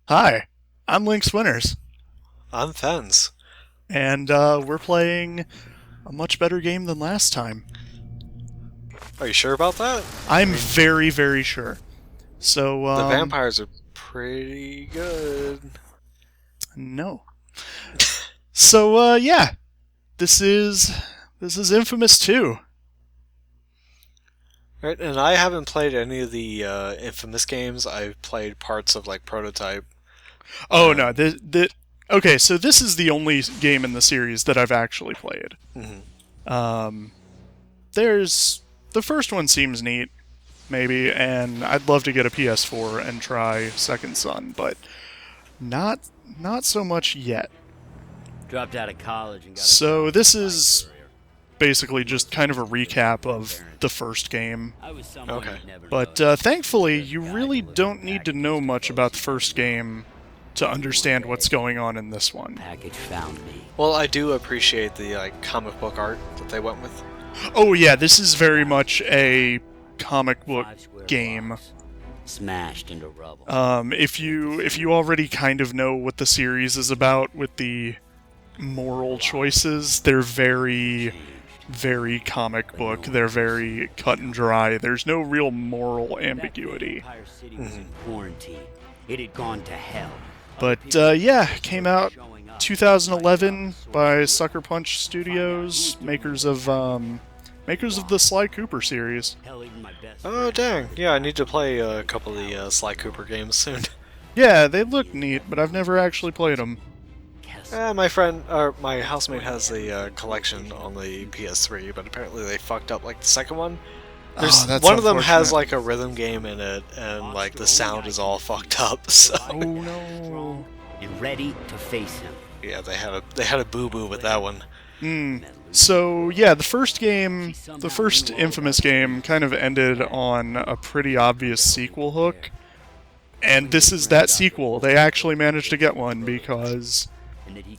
Hi, I'm Link's Winners, I'm Fens. and we're playing a much better game than last time. Are you sure about that? I I'm mean, very, very sure. So, the vampires are pretty good. no. So, yeah, this is inFamous 2. Right, and I haven't played any of the infamous games. I've played parts of like Prototype. Oh no, And okay, so this is the only game in the series that I've actually played. mhm. Um, there's the first one seems neat, maybe, and I'd love to get a PS4 and try Second Son, but not not so much yet. Dropped out of college and got a So solid this bike is career. basically just kind of a recap of the first game. I was someone Okay. you'd never But know. thankfully, you really don't need to know much about the first game to understand what's going on in this one. Package found me. Well, I do appreciate the like comic book art that they went with. Oh yeah, this is very much a comic book 5 square game. blocks, smashed into rubble. If you already kind of know what the series is about with the moral choices, they're very very comic book. They're very cut and dry. There's no real moral ambiguity. Empire City was in quarantine. It had gone to hell. But yeah, came out 2011 by Sucker Punch Studios, makers of the Sly Cooper series. Hell, even my best Oh dang! Yeah, I need to play a couple of the Sly Cooper games soon. Yeah, they look neat, but I've never actually played them. My friend, or my housemate, has the collection on the PS3, but apparently they fucked up like the second one. There's Oh, that's one of them has unfortunate. like a rhythm game in it, and like the sound is all fucked up. So Oh no. and ready to face him. yeah, they had a boo boo with that one. So yeah, the first infamous game, kind of ended on a pretty obvious sequel hook, and this is that sequel. They actually managed to get one because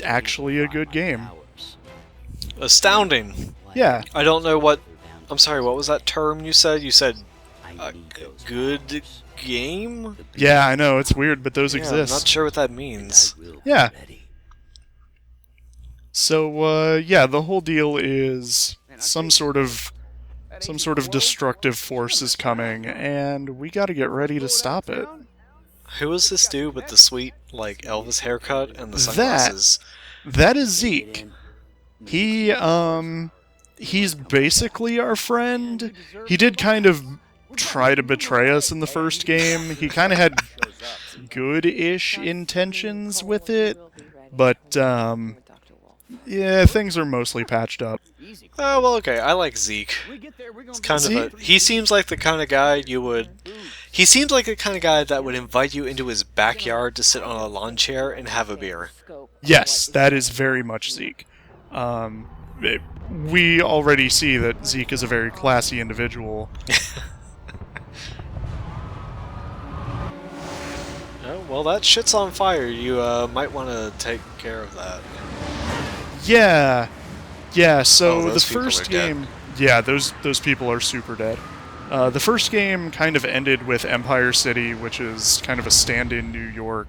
actually a good game. Astounding. Yeah, I don't know what. I'm sorry. What was that term you said? You said good game. yeah, I know it's weird, but those Yeah, I'm exist. not sure what that means. Yeah. So yeah, the whole deal is some sort of destructive force is coming, and we got to get ready to stop it. Who is this dude with the sweet like Elvis haircut and the That sunglasses? that is Zeke. He's basically our friend. He did kind of try to betray us in the first game. He kind of had good-ish intentions with it, but yeah, things are mostly patched up. Oh well, okay. I like Zeke. It's kind of a. He seems like the kind of guy you would. He seems like the kind of guy that would invite you into his backyard to sit on a lawn chair and have a beer. Yes, that is very much Zeke. We already see that Zeke is a very classy individual. Oh, well, that shit's on fire. You might want to take care of that. Yeah, yeah. So Oh, the those people first are dead. game, yeah, those people are super dead. The first game kind of ended with Empire City, which is kind of a stand-in New York,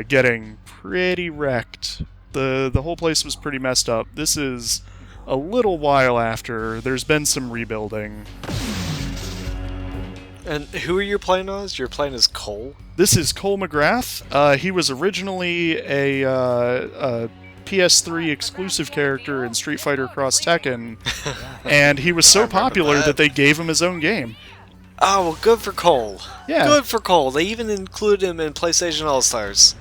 getting pretty wrecked. The whole place was pretty messed up. This is a little while after. There's been some rebuilding. And who are you playing as? You're playing as Cole? This is Cole McGrath. He was originally a PS3 exclusive character in Street Fighter Cross Tekken, and he was I so remember popular that. that they gave him his own game. Oh, well, good for Cole. Yeah. Good for Cole. They even include him in PlayStation All-Stars.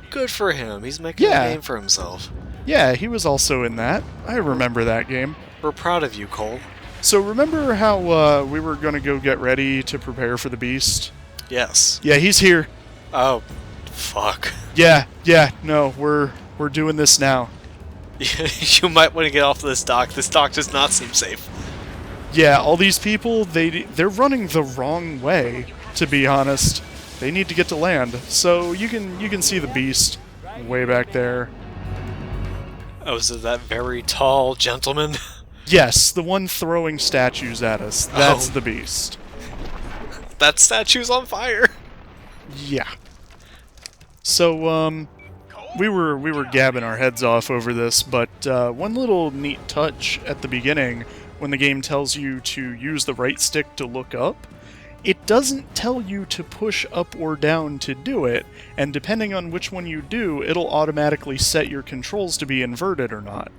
Good for him. He's making Yeah. a name for himself. Yeah, he was also in that. I remember that game. We're proud of you, Cole. So remember how we were going to go get ready to prepare for the Beast? Yes. Yeah, he's here. Oh, fuck. Yeah, no, we're doing this now. You might want to get off this dock. This dock does not seem safe. Yeah, all these people, they're running the wrong way, to be honest. They need to get to land. So you can see the Beast way back there. Oh, is it that very tall gentleman? Yes, the one throwing statues at us. That's Oh. the Beast. That statue's on fire. Yeah. So, we were gabbing our heads off over this, but one little neat touch at the beginning, when the game tells you to use the right stick to look up, it doesn't tell you to push up or down to do it, and depending on which one you do, it'll automatically set your controls to be inverted or not.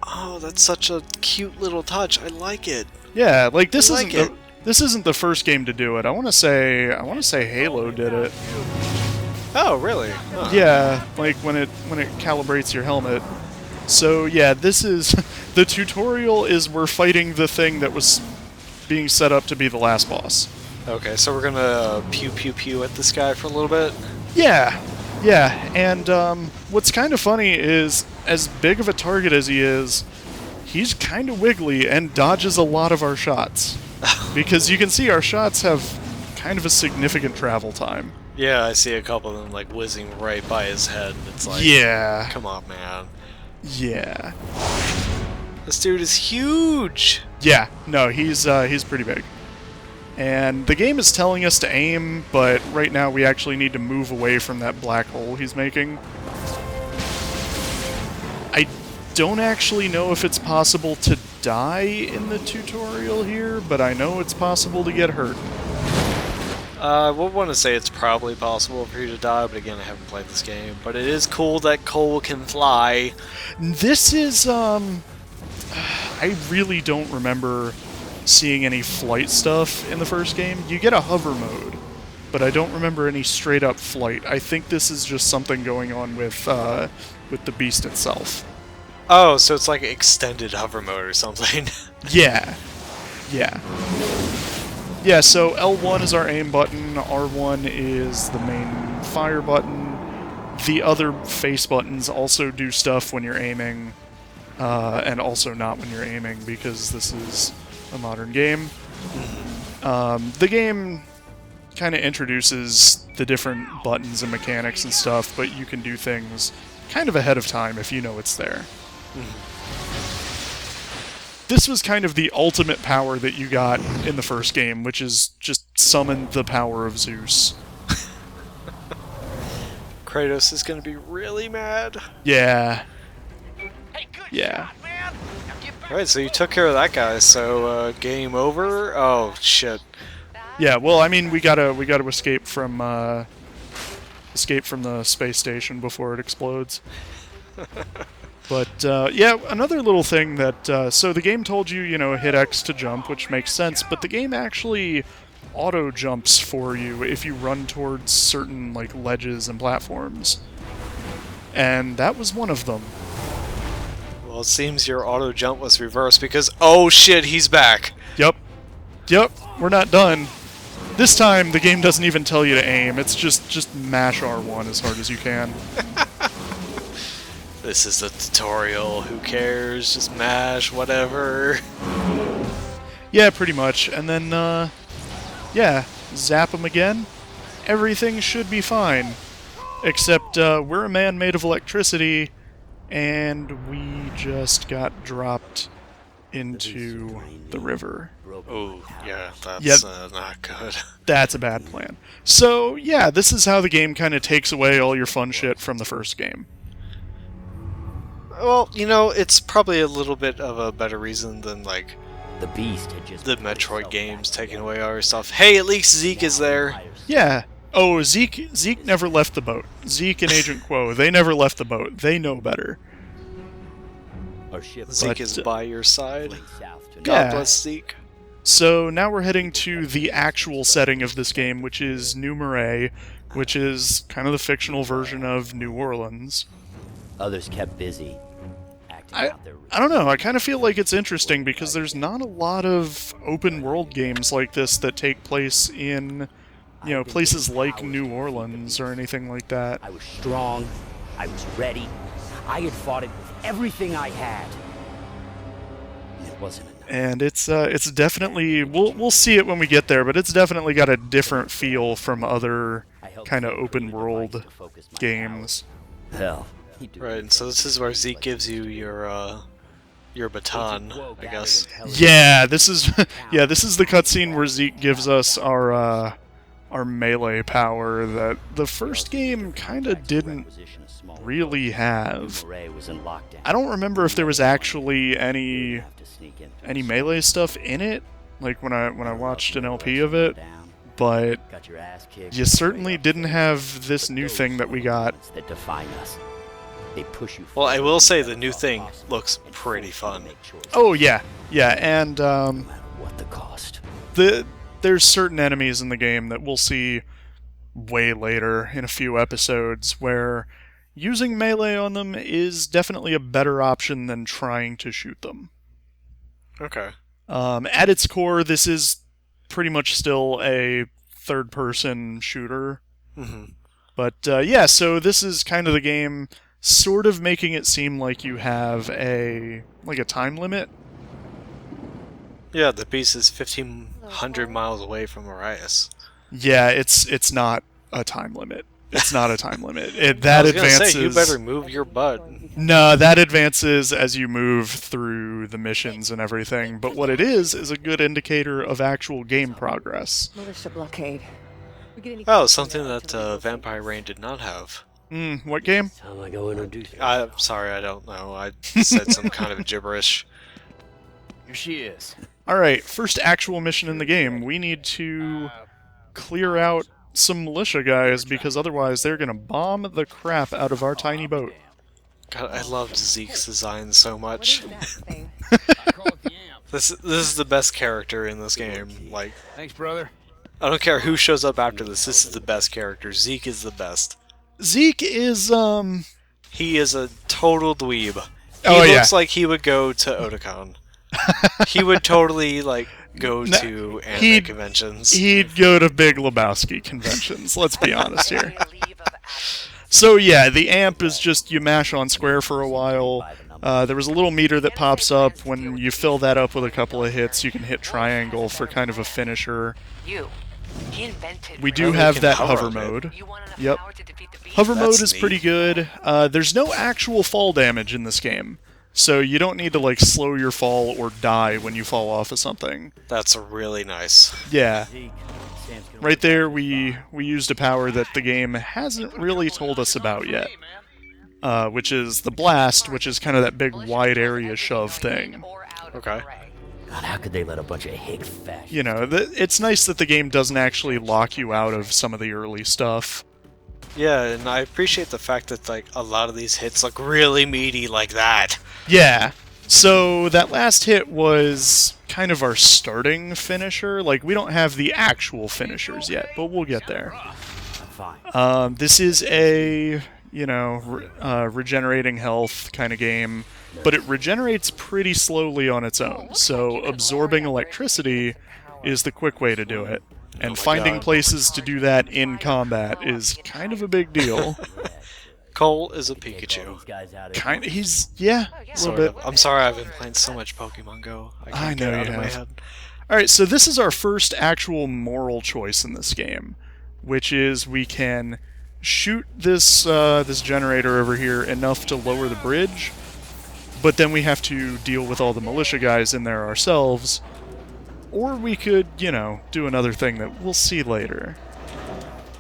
Oh, that's such a cute little touch. I like it. Yeah, like this isn't the first game to do it. I want to say Halo did it. Oh, really? Huh. Yeah, like when it calibrates your helmet. So yeah, this is the tutorial is we're fighting the thing that was being set up to be the last boss. Okay, so we're gonna pew pew pew at this guy for a little bit? Yeah, and what's kind of funny is, as big of a target as he is, he's kind of wiggly and dodges a lot of our shots. Because you can see our shots have kind of a significant travel time. Yeah, I see a couple of them like whizzing right by his head. It's like, yeah, come on, man. Yeah. This dude is huge! Yeah, no, he's pretty big. And the game is telling us to aim, but right now we actually need to move away from that black hole he's making. I don't actually know if it's possible to die in the tutorial here, but I know it's possible to get hurt. I would want to say it's probably possible for you to die, but again, I haven't played this game. But it is cool that Cole can fly. This is, I really don't remember seeing any flight stuff in the first game. You get a hover mode, but I don't remember any straight-up flight. I think this is just something going on with the beast itself. Oh, so it's like extended hover mode or something. Yeah. Yeah, so L1 is our aim button, R1 is the main fire button. The other face buttons also do stuff when you're aiming, and also not when you're aiming, because this is a modern game. The game kind of introduces the different buttons and mechanics and stuff, but you can do things kind of ahead of time if you know it's there. This was kind of the ultimate power that you got in the first game, which is just summon the power of Zeus. Kratos is gonna be really mad. Yeah. Hey, good Yeah. shot, man. Now get back. Alright, so you took care of that guy, so game over? Oh, shit. Yeah, well, I mean, we gotta escape from the space station before it explodes. But, yeah, another little thing that, so the game told you, hit X to jump, which makes sense, but the game actually auto-jumps for you if you run towards certain, like, ledges and platforms. And that was one of them. Well, it seems your auto jump was reversed because, oh shit, he's back! Yep, we're not done. This time, the game doesn't even tell you to aim, it's just mash R1 as hard as you can. This is the tutorial, who cares, just mash, whatever. Yeah, pretty much. And then, yeah, zap him again. Everything should be fine. Except, we're a man made of electricity, and we just got dropped into the river. Oh, yeah, that's not good. That's a bad plan. So, yeah, this is how the game kind of takes away all your fun shit from the first game. Well, it's probably a little bit of a better reason than, like, The beast had just the Metroid games taking away all your stuff. Hey, at least Zeke is there. Yeah. Oh, Zeke never left the boat. Zeke and Agent Quo, they never left the boat. They know better. Zeke is by your side. God Yeah. bless Zeke. So now we're heading to the actual setting of this game, which is New Marais, which is kind of the fictional version of New Orleans. Others kept busy. Acting I out their don't know, I kind of feel like it's interesting because there's not a lot of open world games like this that take place in, places like New Orleans or anything like that. I was strong. I was ready. I had fought it with everything I had. And it wasn't enough. And it's definitely, we'll see it when we get there, but it's definitely got a different feel from other kind of open world games. Hell. Right, and so this is where Zeke gives you your baton, I guess. Yeah, this is the cutscene where Zeke gives us our our melee power that the first game kind of didn't really have. I don't remember if there was actually any melee stuff in it, like when I watched an LP of it, but you certainly didn't have this new thing that we got. Well, I will say the new thing looks pretty fun. Oh yeah, and What the cost? there's certain enemies in the game that we'll see way later in a few episodes where using melee on them is definitely a better option than trying to shoot them. Okay. At its core, this is pretty much still a third-person shooter. Mm-hmm. But yeah, so this is kind of the game sort of making it seem like you have a time limit. Yeah, the beast is 1,500 miles away from Arias. Yeah, it's not a time limit. It's not a time limit. That advances. Say, you better move your butt. No, that advances as you move through the missions and everything. But what it is a good indicator of actual game progress. Militia blockade. Oh, something that Vampire Rain did not have. What game? Time I go introduce you. I'm sorry, I don't know. I said some kind of gibberish. Here she is. Alright, first actual mission in the game. We need to clear out some militia guys, because otherwise they're gonna bomb the crap out of our tiny boat. God, I loved Zeke's design so much. This is the best character in this game. Like, Thanks, brother. I don't care who shows up after this. This is the best character. Zeke is the best. Zeke is, He is a total dweeb. Oh, He yeah. looks like he would go to Otakon. He would totally, like, go to anime conventions. He'd go to Big Lebowski conventions, let's be honest here. So yeah, the amp is just you mash on square for a while. There was a little meter that pops up. When you fill that up with a couple of hits, you can hit triangle for kind of a finisher. We do have that hover mode. Yep. Hover mode is pretty good. There's no actual fall damage in this game, so you don't need to like slow your fall or die when you fall off of something. That's really nice. Yeah. Right there, we used a power that the game hasn't really told us about yet, which is the blast, which is kind of that big wide area shove thing. Okay. God, how could they let a bunch of hick fascists? You know, it's nice that the game doesn't actually lock you out of some of the early stuff. Yeah, and I appreciate the fact that, like, a lot of these hits look really meaty like that. Yeah. So that last hit was kind of our starting finisher. Like, we don't have the actual finishers yet, but we'll get there. Fine. This is a, regenerating health kind of game, but it regenerates pretty slowly on its own. So absorbing electricity is the quick way to do it. And finding places to do that in combat is kind of a big deal. Cole is a Pikachu. Yeah, a little Sort bit. of. I'm sorry I've been playing so much Pokemon Go. I can't know get it out you of my have. head. Alright, so this is our first actual moral choice in this game, which is we can shoot this this generator over here enough to lower the bridge, but then we have to deal with all the militia guys in there ourselves, or we could, do another thing that we'll see later.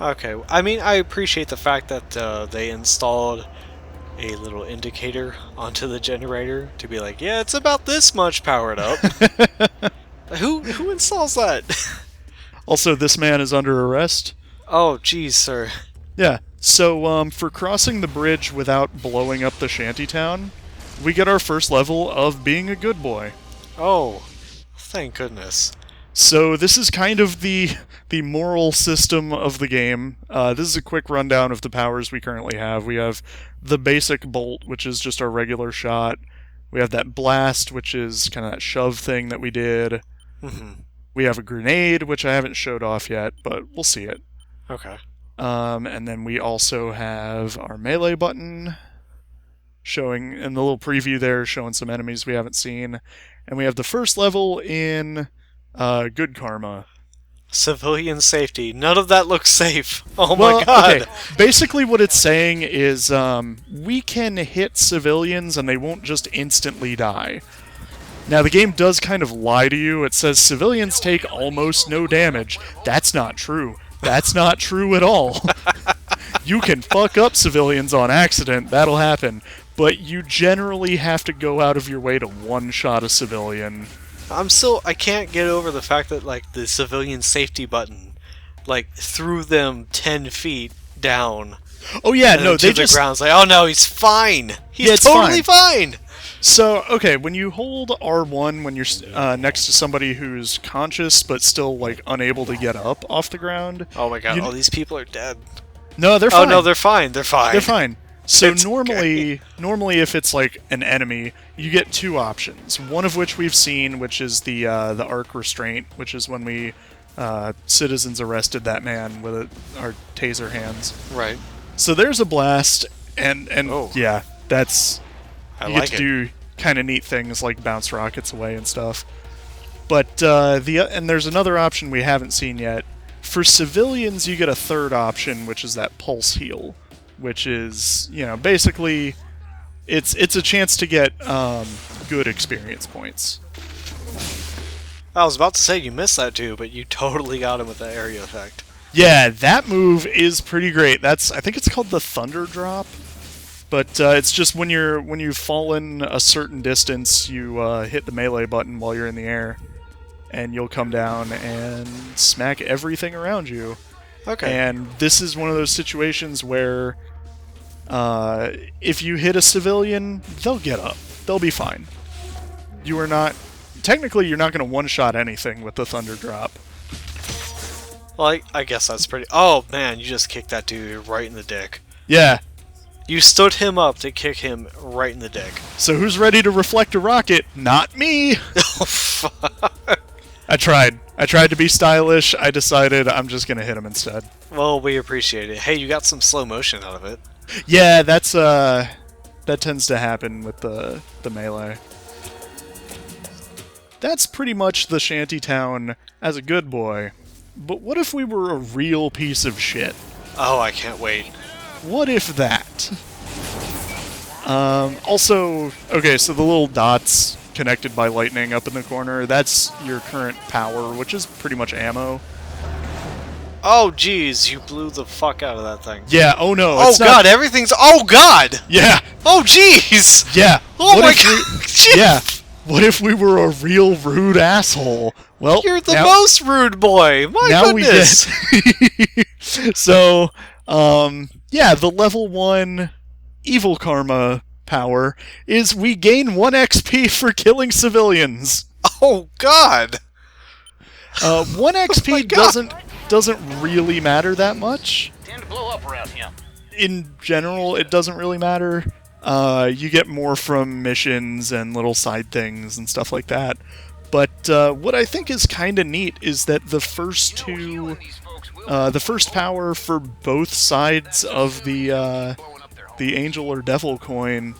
Okay, I mean, I appreciate the fact that they installed a little indicator onto the generator to be like, yeah, it's about this much powered up. Who installs that? Also, this man is under arrest. Oh, geez, sir. Yeah, so for crossing the bridge without blowing up the shantytown, we get our first level of being a good boy. Oh, thank goodness. So this is kind of the moral system of the game. This is a quick rundown of the powers we currently have. We have the basic bolt, which is just our regular shot. We have that blast, which is kind of that shove thing that we did. Mm-hmm. We have a grenade, which I haven't showed off yet, but we'll see it. Okay. And then we also have our melee button, showing in the little preview there, showing some enemies we haven't seen. And we have the first level in Good Karma. Civilian safety. None of that looks safe. Oh Well, my god. okay. Basically what it's saying is we can hit civilians and they won't just instantly die. Now the game does kind of lie to you. It says civilians take almost no damage. That's not true. That's not true at all. You can fuck up civilians on accident, that'll happen, but you generally have to go out of your way to one-shot a civilian. I can't get over the fact that, like, the civilian safety button, like, threw them 10 feet down. Oh yeah, And no, then they to the just... ground. It's like, oh no, he's fine. He's Yeah, it's totally fine. So, okay, when you hold R1 when you're next to somebody who's conscious but still, like, unable to get up off the ground... Oh my god, you- all these people are dead. No, they're fine. Oh no, they're fine. They're fine. They're fine. So It's normally if it's like an enemy, you get two options. One of which we've seen, which is the arc restraint, which is when we citizens arrested that man with our taser hands. Right. So there's a blast, and Oh. yeah, that's I you like get to it. do kind of neat things like bounce rockets away and stuff. But and there's another option we haven't seen yet. For civilians, you get a third option, which is that pulse heal, which is, you know, basically it's a chance to get good experience points. I was about to say you missed that too, but you totally got him with the area effect. Yeah, that move is pretty great. I think it's called the Thunder Drop. But it's just when you've fallen a certain distance, you hit the melee button while you're in the air, and you'll come down and smack everything around you. Okay. And this is one of those situations where if you hit a civilian, they'll get up. They'll be fine. You're not going to one-shot anything with the Thunder Drop. Well, I guess that's pretty... Oh man, you just kicked that dude right in the dick. Yeah. You stood him up to kick him right in the dick. So who's ready to reflect a rocket? Not me! Oh, fuck. I tried to be stylish. I decided I'm just gonna hit him instead. Well, we appreciate it. Hey, you got some slow motion out of it. Yeah, that tends to happen with the melee. That's pretty much the shantytown as a good boy. But what if we were a real piece of shit? Oh, I can't wait. What if that? Also, okay, so the little dots connected by lightning up in the corner, that's your current power, which is pretty much ammo. Oh, jeez, you blew the fuck out of that thing. Yeah, oh no. Oh it's not- god, everything's... Oh god! Yeah, Oh, jeez! yeah. Oh What my if we- god! Jeez. Yeah. What if we were a real rude asshole? Well, You're the now, most rude boy! My now goodness! we get. So, yeah, the level 1 evil karma power is we gain 1 XP for killing civilians. Oh god! 1 XP my God. doesn't really matter that much. Tend to blow up around here. In general, it doesn't really matter. You get more from missions and little side things and stuff like that. But what I think is kind of neat is that the first two, the first power for both sides of the angel or devil coin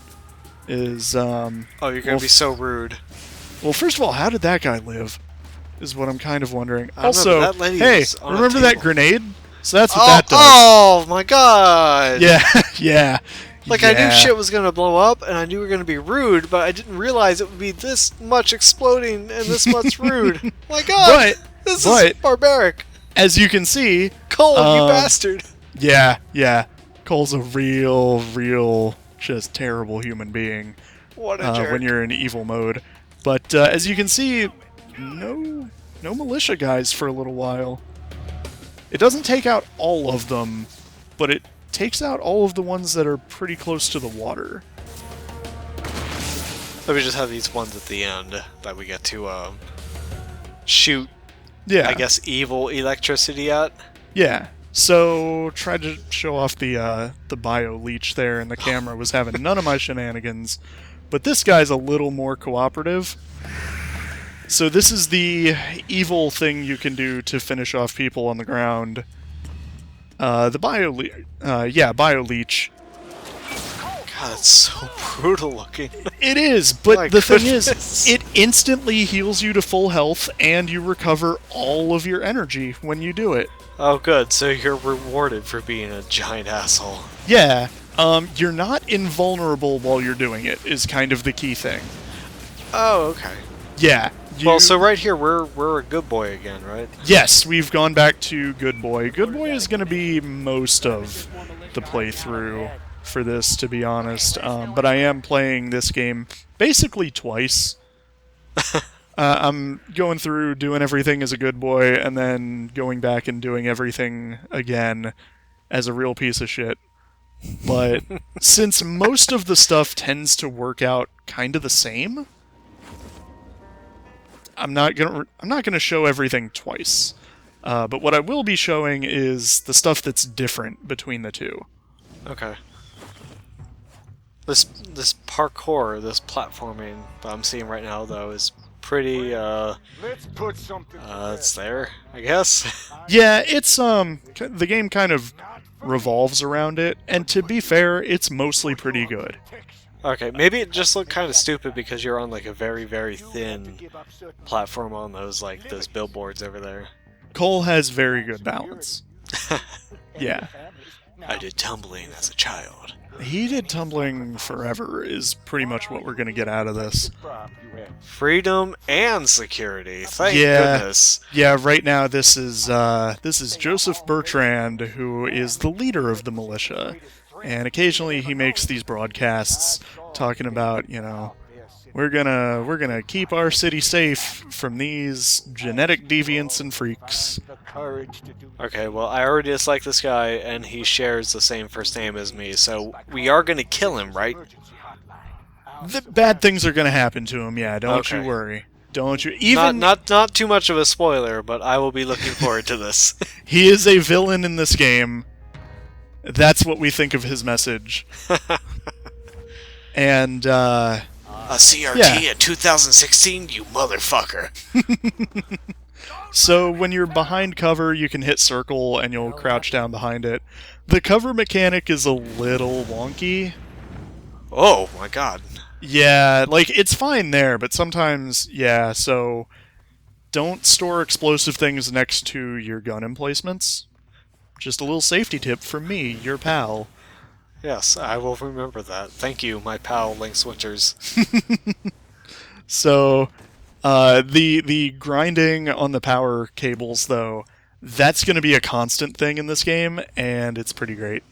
is. Oh, you're gonna be so rude. Well, first of all, how did that guy live? Is what I'm kind of wondering. I don't know, Also, but that lady hey, was on a remember that table. grenade? So that's what Oh, that does. oh my god! Yeah, yeah. Like, I knew yeah. shit was gonna blow up, and I knew we were gonna be rude, but I didn't realize it would be this much exploding and this much rude. My god! This is barbaric! As you can see, Cole, you um, bastard! yeah. Cole's a real, just terrible human being What a jerk. when you're in evil mode. But as you can see, no militia guys for a little while. It doesn't take out all of them, but it takes out all of the ones that are pretty close to the water. So we just have these ones at the end that we get to shoot, Yeah, I guess, evil electricity at. Yeah. So tried to show off the bio leech there, and the camera was having none of my shenanigans. But this guy's a little more cooperative. So this is the evil thing you can do to finish off people on the ground. The bio leech. God, it's so brutal looking. It is, but My the thing goodness. is, it instantly heals you to full health, and you recover all of your energy when you do it. Oh, good. So you're rewarded for being a giant asshole. Yeah, you're not invulnerable while you're doing it, is kind of the key thing. Oh, okay. Yeah, Well, so right here we're a good boy again, right? Yes, we've gone back to Good Boy. Good Boy is going to be most of the playthrough for this, to be honest. But I am playing this game basically twice. I'm going through doing everything as a good boy, and then going back and doing everything again as a real piece of shit. But since most of the stuff tends to work out kind of the same, I'm not gonna show everything twice. But what I will be showing is the stuff that's different between the two. Okay. This parkour, this platforming that I'm seeing right now, though, is pretty. It's there, I guess. Yeah, it's the game kind of revolves around it, and to be fair, it's mostly pretty good. Okay, maybe it just looked kind of stupid because you're on like a very, very thin platform on those billboards over there. Cole has very good balance. Yeah. I did tumbling as a child. He did tumbling forever is pretty much what we're going to get out of this. Freedom and security. Thank Yeah. goodness. Yeah, right now this is Joseph Bertrand, who is the leader of the militia. And occasionally he makes these broadcasts talking about, we're gonna keep our city safe from these genetic deviants and freaks. Okay, well, I already dislike this guy, and he shares the same first name as me, so we are gonna kill him, right? The bad things are gonna happen to him, yeah, don't you Okay. worry. Don't you even Not too much of a spoiler, but I will be looking forward to this. he is a villain in this game. That's what we think of his message. And A CRT Yeah. in 2016, you motherfucker. so when you're behind cover, you can hit circle and you'll crouch down behind it. The cover mechanic is a little wonky. Oh my god. Yeah, like it's fine there, but sometimes, yeah, so don't store explosive things next to your gun emplacements. Just a little safety tip from me, your pal. Yes, I will remember that. Thank you, my pal Lynx Winters. So, the grinding on the power cables, though, that's going to be a constant thing in this game, and it's pretty great.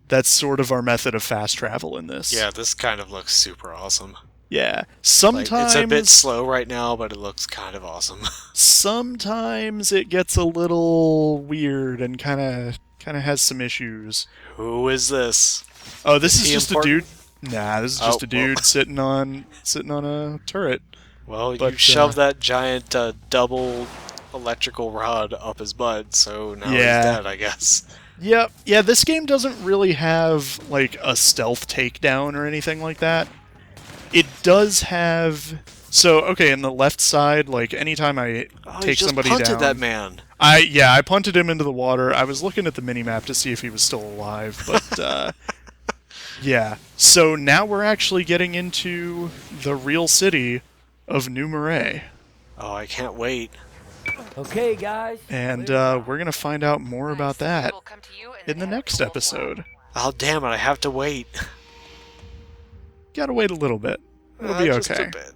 That's sort of our method of fast travel in this. Yeah, this kind of looks super awesome. Yeah. Like, Sometimes it's a bit slow right now, but it looks kind of awesome. sometimes it gets a little weird and kind of has some issues. Who is this? Oh, this is he just important? a dude. Nah, this is just Oh, a dude sitting on a turret. Well, But, you shoved that giant double electrical rod up his butt, so now he's Yeah. dead, I guess. Yep. Yeah, this game doesn't really have like a stealth takedown or anything like that. It does have okay, in the left side, like anytime I Oh, take you just somebody punted down, that man. I punted him into the water. I was looking at the minimap to see if he was still alive, but yeah. So now we're actually getting into the real city of New Marais. Oh, I can't wait. Okay, guys. And we're going to find out more about that in the next episode. Oh, damn it, I have to wait. Gotta wait a little bit. It'll be Just okay. a bit.